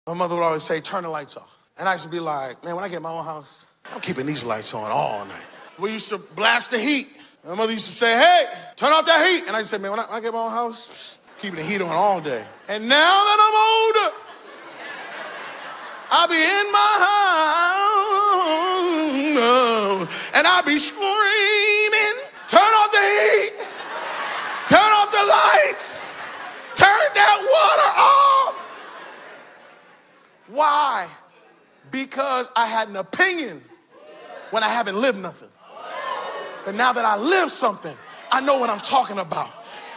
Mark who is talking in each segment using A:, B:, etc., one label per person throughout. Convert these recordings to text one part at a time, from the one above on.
A: My mother would always say, turn the lights off. And I used to be like, man, when I get my own house, I'm keeping these lights on all night. We used to blast the heat. My mother used to say, hey, turn off that heat. And I used to say, man, when I get my own house, keeping the heat on all day. And now that I'm older, I be in my house and I be screaming, turn off the heat, turn off the lights, turn that water off. Why? Because I had an opinion when I haven't lived nothing. But now that I live something, I know what I'm talking about.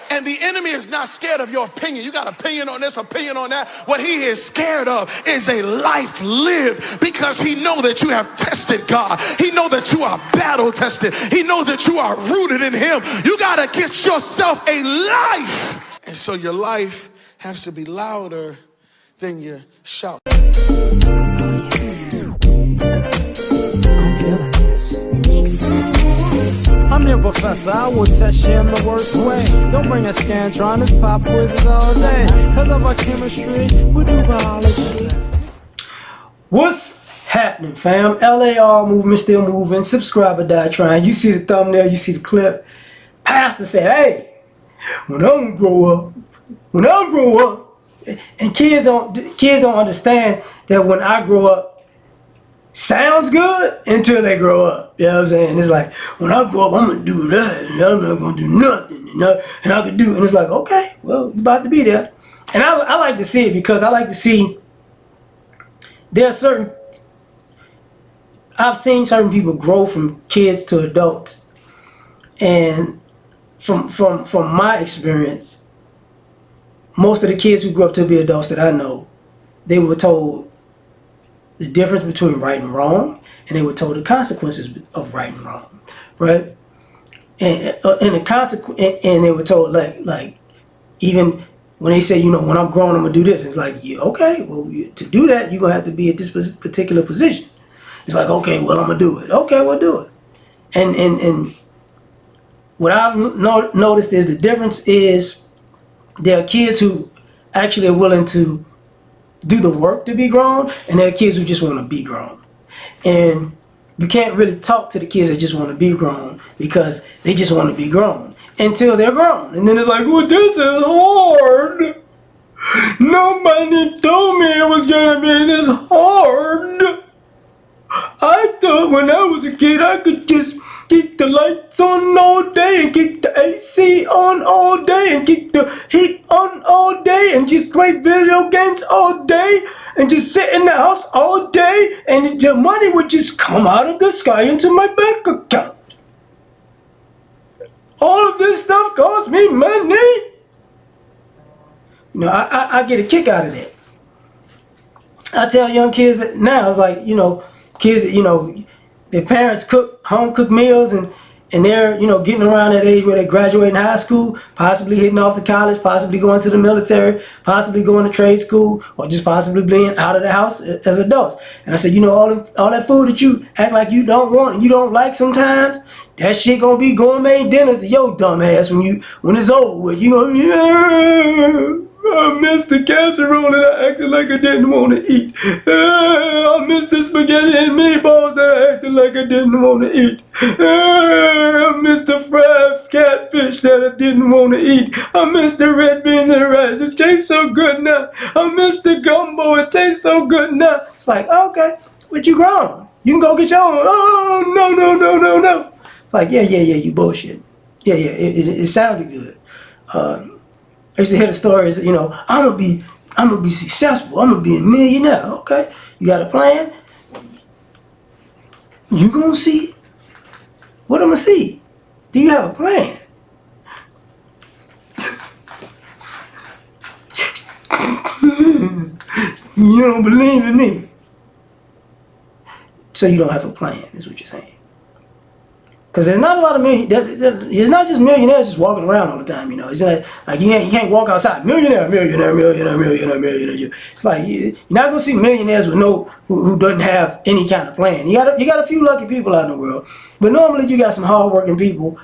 A: And the enemy is not scared of your opinion. You got opinion on this, opinion on that. What he is scared of is a life lived, because he knows that you have tested God. He knows that you are battle tested. He knows that you are rooted in him. You got to get yourself a life. And so your life has to be louder than your shout.
B: I'm feeling this. I'm your professor, I will test you in the worst way. Don't bring a scantron, it's pop quizzes all day. Cause of our chemistry, we do biology. What's happening, fam? L.A.R. movement still moving, subscriber die trying. You see the thumbnail, you see the clip. Pastor said, hey, when I'm grow up, and kids don't understand that when I grow up, sounds good until they grow up. You know what I'm saying? It's like, when I grow up, I'm going to do that, and I'm not going to do nothing, and I can do it. And it's like, okay, well, you're about to be there. And I like to see it, because I like to see, I've seen certain people grow from kids to adults. And from my experience, most of the kids who grew up to be adults that I know, they were told the difference between right and wrong, and they were told the consequences of right and wrong, right? And they were told like even when they say, when I'm grown, I'm gonna do this. It's like, yeah, okay, well, to do that, you're gonna have to be at this particular position. It's like, okay, well, I'm gonna do it. Okay, we'll do it. And what I've noticed is the difference is there are kids who actually are willing to do the work to be grown, and there are kids who just want to be grown. And you can't really talk to the kids that just want to be grown, because they just want to be grown until they're grown. And then it's like, well, this is hard. Nobody told me it was going to be this hard. I thought when I was a kid I could just keep the lights on all day and keep the AC on all day and keep the heat on all day and just play video games all day and just sit in the house all day, and the money would just come out of the sky into my bank account. All of this stuff costs me money. I get a kick out of that. I tell young kids that now, it's like, kids that, their parents home cook meals, and they're, getting around that age where they're graduating high school, possibly hitting off to college, possibly going to the military, possibly going to trade school, or just possibly being out of the house as adults. And I said, all that food that you act like you don't want and you don't like sometimes, that shit gonna be gourmet dinners to your dumb ass when it's over with. You gonna be, I missed the casserole that I acted like I didn't want to eat. I missed the spaghetti and meatballs that I acted like I didn't want to eat. I missed the fried catfish that I didn't want to eat. I missed the red beans and rice. It tastes so good now. I missed the gumbo. It tastes so good now. It's like, okay, but you grown. You can go get your own. Oh, no. It's like, yeah, you bullshit. Yeah, it sounded good. I used to hear the stories, I'm gonna be successful. I'm gonna be a millionaire. Okay, you got a plan? You gonna see? What I'm gonna see? Do you have a plan? You don't believe in me, so you don't have a plan. Is what you're saying. Because there's not a lot of it's not just millionaires just walking around all the time, It's like you can't walk outside. Millionaire. It's like you're not gonna see millionaires with who doesn't have any kind of plan. You got a few lucky people out in the world, but normally you got some hardworking people,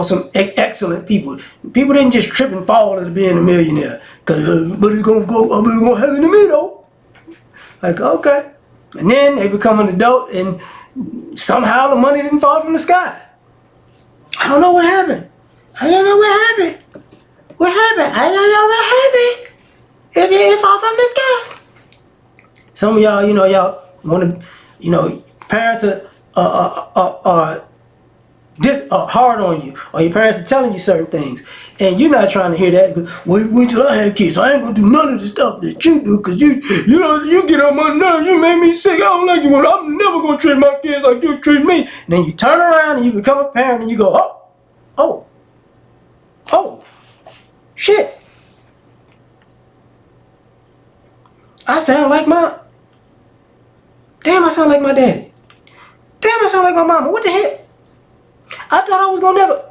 B: some excellent people. People didn't just trip and fall into being a millionaire. But it's gonna happen to me though. Like, okay. And then they become an adult and somehow the money didn't fall from the sky. I don't know what happened. I don't know what happened. What happened? I don't know what happened. It didn't fall from the sky. Some of y'all, y'all want to, parents are hard on you, or your parents are telling you certain things, and you're not trying to hear that. Wait till I have kids. I ain't gonna do none of the stuff that you do, cause you get on my nerves. You make me sick. I don't like you. I'm never gonna treat my kids like you treat me. And then you turn around and you become a parent, and you go, oh, shit. I sound like my. Damn, I sound like my daddy. Damn, I sound like my mama. What the heck? I thought I was gonna never.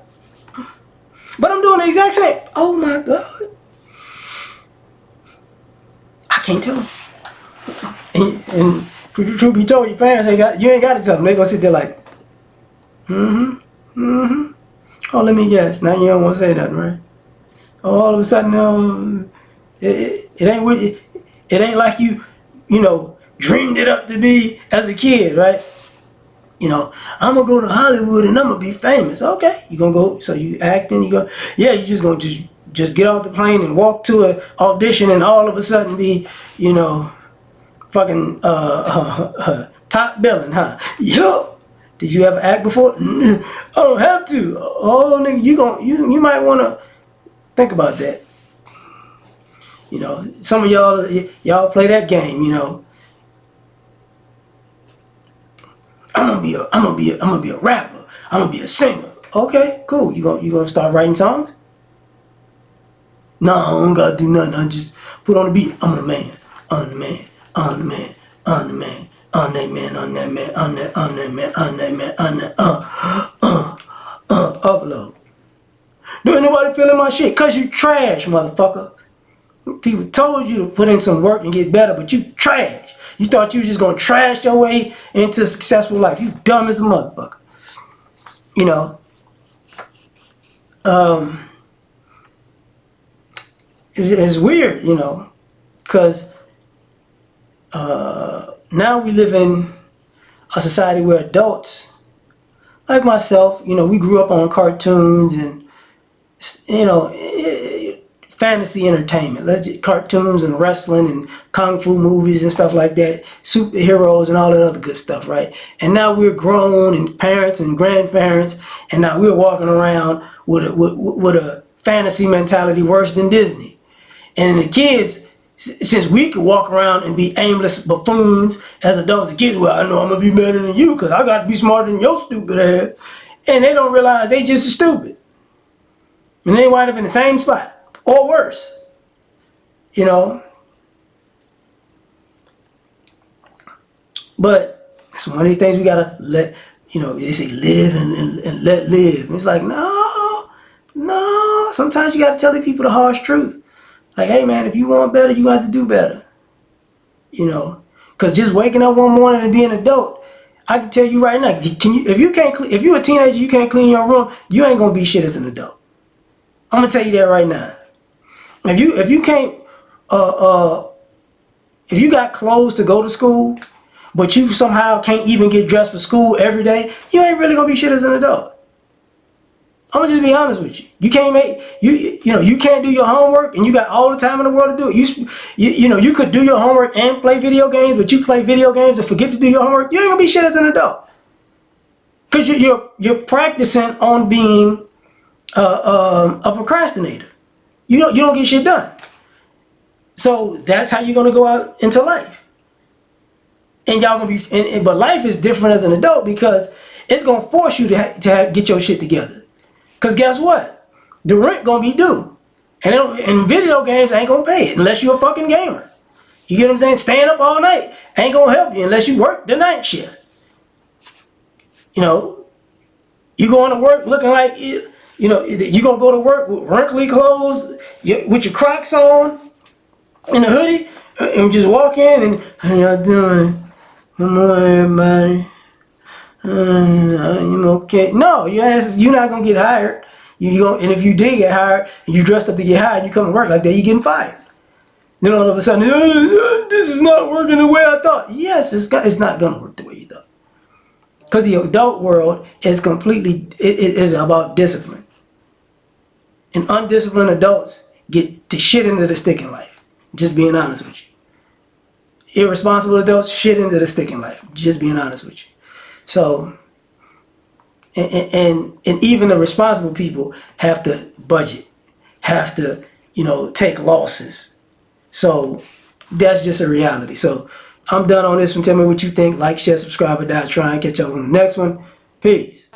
B: But I'm doing the exact same. Oh my God. I can't tell them. And truth be told, your parents you ain't got to tell them. They gonna sit there like, oh, let me guess. Now you don't want to say nothing, right? Oh, all of a sudden, it ain't like dreamed it up to be as a kid, right? I'm gonna go to Hollywood and I'm gonna be famous. Okay, you gonna go? So you acting? You go? Yeah, you just gonna just get off the plane and walk to an audition and all of a sudden be, fucking top billing, huh? Yo, did you ever act before? I don't have to. Oh, nigga, you might wanna think about that. Some of y'all play that game. I'm gonna be a rapper. I'm gonna be a singer. Okay, cool. You gonna start writing songs? No, I don't gotta do nothing. I just put on the beat. I'm the man. I'm the man. I'm the man. I'm the man. I'm that man. I'm that man. I'm that man. I'm that man. I'm that upload. Do anybody feeling my shit? Cause you trash, motherfucker. People told you to put in some work and get better, but you trash. You thought you was just gonna trash your way into a successful life. You dumb as a motherfucker. It's weird, because now we live in a society where adults, like myself, we grew up on cartoons and, fantasy entertainment, cartoons and wrestling and kung fu movies and stuff like that, superheroes and all that other good stuff, right? And now we're grown and parents and grandparents, and now we're walking around with a fantasy mentality worse than Disney. And the kids, since we could walk around and be aimless buffoons as adults, the kids, well, I know I'm gonna be better than you because I got to be smarter than your stupid ass. And they don't realize they just stupid. And they wind up in the same spot or worse. But it's one of these things we gotta let, they say live and let live. And it's like, no. Sometimes you gotta tell the people the harsh truth. Like, hey man, if you want better, you got to do better. Because just waking up one morning and being an adult, I can tell you right now, if you're a teenager, you can't clean your room, you ain't gonna be shit as an adult. I'm gonna tell you that right now. If you can't, if you got clothes to go to school, but you somehow can't even get dressed for school every day, you ain't really gonna be shit as an adult. I'm gonna just be honest with you. You can't you can't do your homework, and you got all the time in the world to do it. You could do your homework and play video games, but you play video games and forget to do your homework. You ain't gonna be shit as an adult, because you're practicing on being a procrastinator. You don't get shit done. So that's how you're gonna go out into life. And y'all gonna be, but life is different as an adult because it's gonna force you to get your shit together. Cause guess what? The rent gonna be due, and video games ain't gonna pay it unless you're a fucking gamer. You get what I'm saying? Staying up all night ain't gonna help you unless you work the night shift. You going to work looking like you gonna go to work with wrinkly clothes, with your Crocs on, in a hoodie, and just walk in and how y'all doing? Good morning, everybody. You okay? No, you're not gonna get hired. And if you did get hired and you dressed up to get hired, you come to work like that, you getting fired. Then all of a sudden, this is not working the way I thought. Yes, it's not gonna work the way you thought. Because the adult world is completely it is about discipline. And undisciplined adults get the shit into the stick in life. Just being honest with you. Irresponsible adults shit into the stick in life. Just being honest with you. So, and even the responsible people have to budget, have to, take losses. So that's just a reality. So I'm done on this one. Tell me what you think. Like, share, subscribe, or die trying. Catch y'all on the next one. Peace.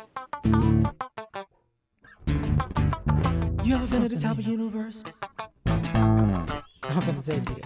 C: You ever been at the top of the universe? I'm gonna take you.